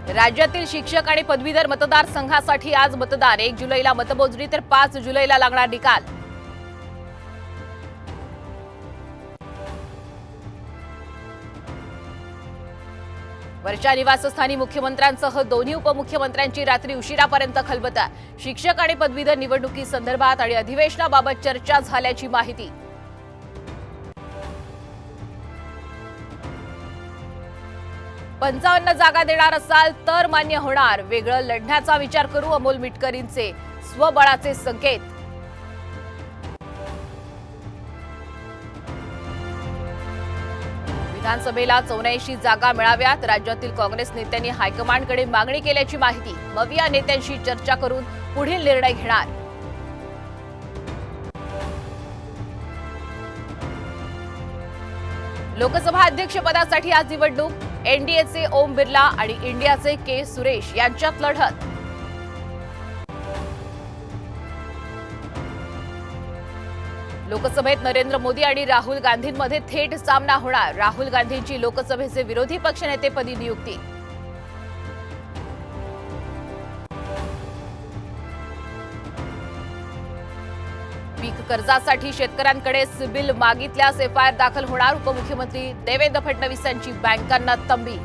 राज्यातील शिक्षक आणि पदवीधर मतदारसंघासाठी आज मतदान। 1 जुलैला मतमोजणी तर 5 जुलैला लागणार निकाल। वर्षा निवासस्थानी मुख्यमंत्र्यांसह दोन्ही उपमुख्यमंत्र्यांची रात्री उशिरापर्यंत खलबतं। शिक्षक आणि पदवीधर निवडणुकीसंदर्भात आणि अधिवेशनाबाबत चर्चा झाल्याची माहिती। 55 जागा देणार असाल तर मान्य होणार, वेगळं लढण्याचा विचार करू, अमोल मिटकरींचे स्वबळाचे संकेत। विधानसभेला 84 जागा मिळाव्यात, राज्यातील काँग्रेस नेत्यांनी हायकमांडकडे मागणी केल्याची माहिती। मग या नेत्यांशी चर्चा करून पुढील निर्णय घेणार। लोकसभा अध्यक्षपदासाठी आज निवडणूक। एनडीएचे ओम बिर्ला आणि इंडियाचे के सुरेश यांच्यात लढत। लोकसभेत नरेंद्र मोदी आणि राहुल गांधींमध्ये थेट सामना होणार। राहुल गांधींची लोकसभेचे विरोधी पक्षनेतेपदी नियुक्ती। पीक कर्जासाठी शेतकऱ्यांकडे सिबिल मागितल्यास एफआयआर दाखल होणार। उपमुख्यमंत्री देवेंद्र फडणवीस यांची बँकांना तंबी।